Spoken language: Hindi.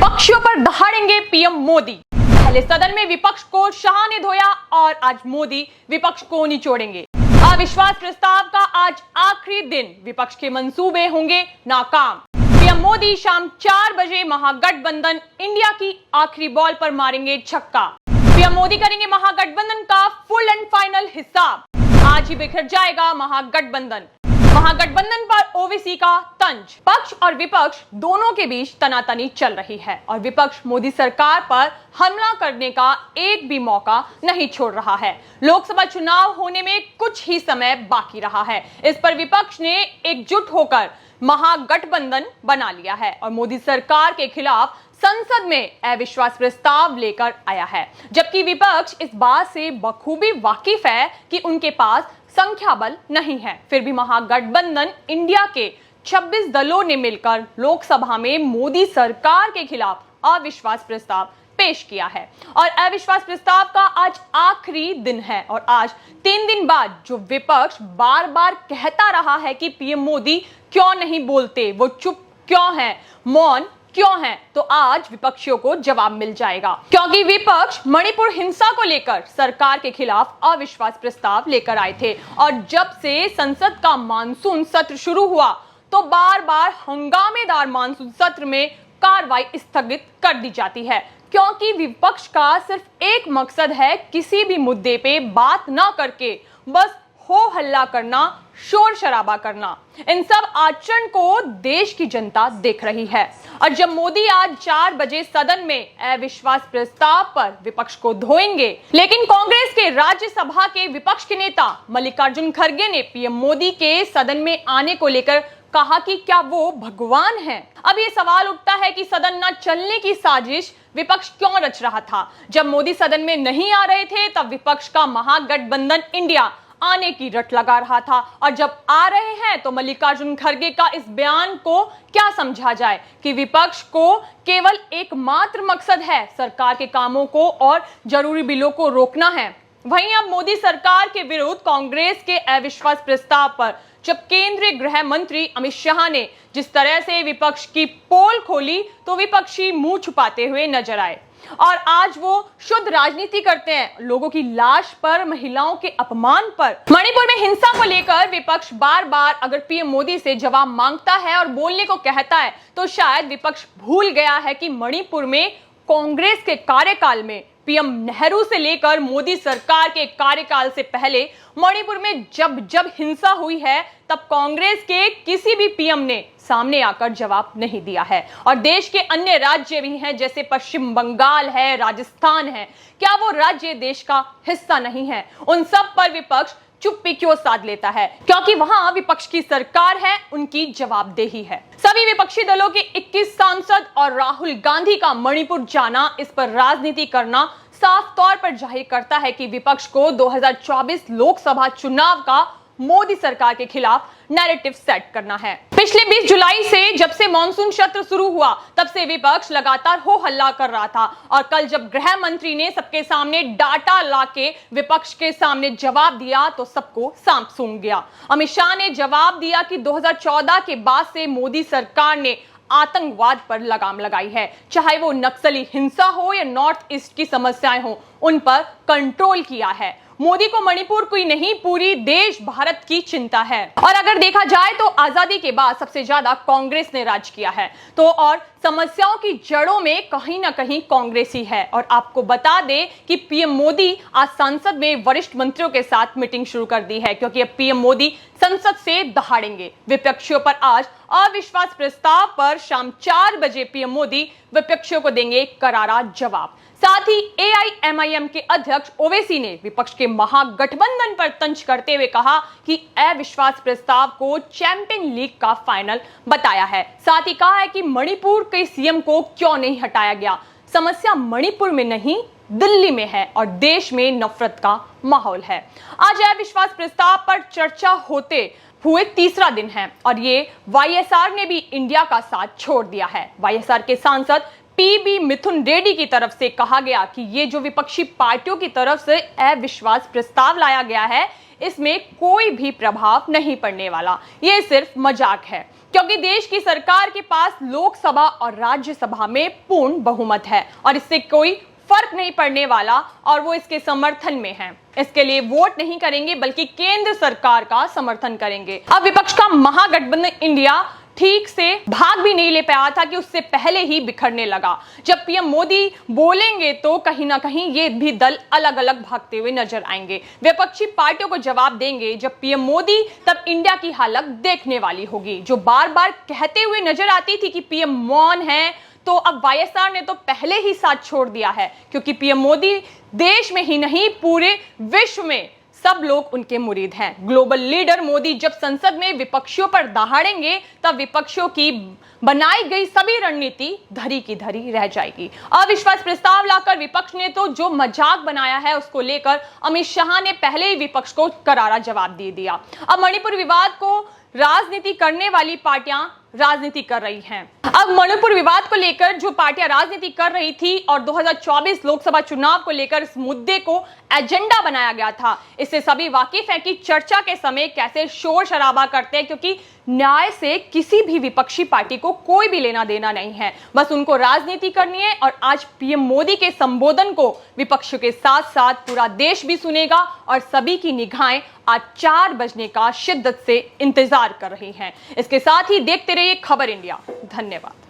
विपक्षियों पर दहाड़ेंगे पीएम मोदी। पहले सदन में विपक्ष को शाह ने धोया और आज मोदी विपक्ष को निचोड़ेंगे। अविश्वास प्रस्ताव का आज आखिरी दिन, विपक्ष के मंसूबे होंगे नाकाम। पीएम मोदी शाम 4 बजे महागठबंधन इंडिया की आखिरी बॉल पर मारेंगे छक्का। पीएम मोदी करेंगे महागठबंधन का फुल एंड फाइनल हिसाब। आज ही बिखर जाएगा महागठबंधन। महागठबंधन पर ओवैसी का तंज। पक्ष और विपक्ष दोनों के बीच तनातनी चल रही है और विपक्ष मोदी सरकार पर हमला करने का एक भी मौका नहीं छोड़ रहा है। लोकसभा चुनाव होने में कुछ ही समय बाकी रहा है। इस पर विपक्ष ने एकजुट होकर महागठबंधन बना लिया है और मोदी सरकार के खिलाफ संसद में अविश्वास प्रस्ताव लेकर आया है, जबकि विपक्ष इस बात से बखूबी वाकिफ है कि उनके पास संख्या बल नहीं है। फिर भी महागठबंधन इंडिया के 26 दलों ने मिलकर लोकसभा में मोदी सरकार के खिलाफ अविश्वास प्रस्ताव पेश किया है और अविश्वास प्रस्ताव का आज आखिरी दिन है। और आज 3 दिन बाद जो विपक्ष बार बार कहता रहा है कि पीएम मोदी क्यों नहीं बोलते, वो चुप क्यों है, मौन क्यों है, तो आज विपक्षियों को जवाब मिल जाएगा, क्योंकि विपक्ष मणिपुर हिंसा को लेकर सरकार के खिलाफ अविश्वास प्रस्ताव लेकर आए थे और जब से संसद का मानसून सत्र शुरू हुआ तो बार बार हंगामेदार मानसून सत्र में कार्रवाई स्थगित कर दी जाती है, क्योंकि विपक्ष का सिर्फ एक मकसद है, किसी भी मुद्दे पे बात ना करके बस हो हल्ला करना, शोर शराबा करना। इन सब आचरण को देश की जनता देख रही है और जब मोदी आज 4 बजे सदन में अविश्वास प्रस्ताव पर विपक्ष को धोएंगे, लेकिन कांग्रेस के राज्यसभा के विपक्ष के नेता मल्लिकार्जुन खड़गे ने पीएम मोदी के सदन में आने को लेकर कहा कि क्या वो भगवान हैं। अब ये सवाल उठता है कि सदन न चलने की साजिश विपक्ष क्यों रच रहा था। जब मोदी सदन में नहीं आ रहे थे तब विपक्ष का महागठबंधन इंडिया आने की रट लगा रहा था और जब आ रहे हैं तो मल्लिकार्जुन खड़गे का इस बयान को क्या समझा जाए कि विपक्ष को केवल एकमात्र मकसद है सरकार के कामों को और जरूरी बिलों को रोकना है। वहीं अब मोदी सरकार के विरुद्ध कांग्रेस के अविश्वास प्रस्ताव पर जब केंद्रीय गृह मंत्री अमित शाह ने जिस तरह से विपक्ष की पोल खोली तो विपक्षी मुंह छुपाते हुए नजर आए और आज वो शुद्ध राजनीति करते हैं। लोगों की लाश पर, महिलाओं के अपमान पर, मणिपुर में हिंसा को लेकर विपक्ष बार बार अगर पीएम मोदी से जवाब मांगता है और बोलने को कहता है तो शायद विपक्ष भूल गया है कि मणिपुर में कांग्रेस के कार्यकाल में पीएम नेहरू से लेकर मोदी सरकार के कार्यकाल से पहले मणिपुर में जब जब हिंसा हुई है तब कांग्रेस के किसी भी पीएम ने सामने आकर जवाब नहीं दिया है। और देश के अन्य राज्य भी हैं, जैसे पश्चिम बंगाल है, राजस्थान है, क्या वो राज्य देश का हिस्सा नहीं है? उन सब पर विपक्ष चुप्पी क्यों साध लेता है? क्योंकि वहां विपक्ष की सरकार है, उनकी जवाबदेही है। सभी विपक्षी दलों के 21 सांसद और राहुल गांधी का मणिपुर जाना, इस पर राजनीति करना साफ तौर पर जाहिर करता है कि विपक्ष को 2024 लोकसभा चुनाव का मोदी सरकार के खिलाफ नैरेटिव सेट करना है। पिछले 20 जुलाई से जब से मॉनसून सत्र शुरू हुआ तब से विपक्ष लगातार हो हल्ला कर रहा था और कल जब गृह मंत्री ने सबके सामने डाटा लाके विपक्ष के सामने जवाब दिया तो सबको सांप सूंघ गया। अमित शाह ने जवाब दिया कि 2014 के बाद से मोदी सरकार ने आतंकवाद पर लगाम लगाई है, चाहे वो नक्सली हिंसा हो या नॉर्थ ईस्ट की समस्याएं हो, उन पर कंट्रोल किया है। मोदी को मणिपुर की नहीं, पूरी देश भारत की चिंता है। और अगर देखा जाए तो आजादी के बाद सबसे ज्यादा कांग्रेस ने राज किया है, तो और समस्याओं की जड़ों में कहीं ना कहीं कांग्रेस ही है। और आपको बता दें कि पीएम मोदी आज संसद में वरिष्ठ मंत्रियों के साथ मीटिंग शुरू कर दी है, क्योंकि अब पीएम मोदी संसद से दहाड़ेंगे। विपक्षियों पर आज अविश्वास प्रस्ताव पर शाम 4 बजे पीएम मोदी विपक्षियों को देंगे करारा जवाब। साथ ही एआईएमआईएम के अध्यक्ष ओवैसी ने विपक्ष के महागठबंधन पर तंज करते हुए कहा कि अविश्वास प्रस्ताव को चैंपियन लीग का फाइनल बताया है। साथ ही कहा है कि मणिपुर के सीएम को क्यों नहीं हटाया गया। समस्या मणिपुर में नहीं, दिल्ली में है और देश में नफरत का माहौल है। आज अविश्वास प्रस्ताव पर चर्चा होते हुए तीसरा दिन है और ये वाईएसआर ने भी इंडिया का साथ छोड़ दिया है। वाईएसआर के सांसद पीबी मिथुन रेड्डी की तरफ से कहा गया कि ये जो विपक्षी पार्टियों की तरफ से अविश्वास प्रस्ताव लाया गया है, इसमें कोई भी प्रभाव नहीं पड़ने वाला, ये सिर्फ मजाक है। क्योंकि देश की सरकार के पास लोकसभा और राज्यसभा में पूर्ण बहुमत है और इससे कोई फर्क नहीं पड़ने वाला और वो इसके समर्थन में हैं। इसके लिए वोट नहीं करेंगे बल्कि केंद्र सरकार का समर्थन करेंगे। अब विपक्ष का महागठबंधन इंडिया ठीक से भाग भी नहीं ले पाया था कि उससे पहले ही बिखरने लगा। जब पीएम मोदी बोलेंगे तो कहीं ना कहीं ये भी दल अलग अलग भागते हुए नजर आएंगे। विपक्षी पार्टियों को जवाब देंगे जब पीएम मोदी, तब इंडिया की हालत देखने वाली होगी। जो बार बार कहते हुए नजर आती थी कि पीएम मौन है, तो अब वाईएसआर ने तो पहले ही साथ छोड़ दिया है, क्योंकि पीएम मोदी देश में ही नहीं पूरे विश्व में सब लोग उनके मुरीद हैं। ग्लोबल लीडर मोदी जब संसद में विपक्षियों पर दहाड़ेंगे तब विपक्षियों की बनाई गई सभी रणनीति धरी की धरी रह जाएगी। अविश्वास प्रस्ताव लाकर विपक्ष ने तो जो मजाक बनाया है उसको लेकर अमित शाह ने पहले ही विपक्ष को करारा जवाब दे दिया। अब मणिपुर विवाद को राजनीति करने वाली पार्टियां राजनीति कर रही हैं। अब मणिपुर विवाद को लेकर जो पार्टियां राजनीति कर रही थी और 2024 लोकसभा चुनाव को लेकर इस मुद्दे को एजेंडा बनाया गया था, इससे सभी वाकिफ हैं कि चर्चा के समय कैसे शोर शराबा करते हैं, क्योंकि न्याय से किसी भी विपक्षी पार्टी को कोई भी लेना देना नहीं है, बस उनको राजनीति करनी है। और आज पीएम मोदी के संबोधन को विपक्ष के साथ साथ पूरा देश भी सुनेगा और सभी की निगाहें आज 4 बजने का शिद्दत से इंतजार कर रही हैं। इसके साथ ही देखते रहिए खबर इंडिया। धन्यवाद।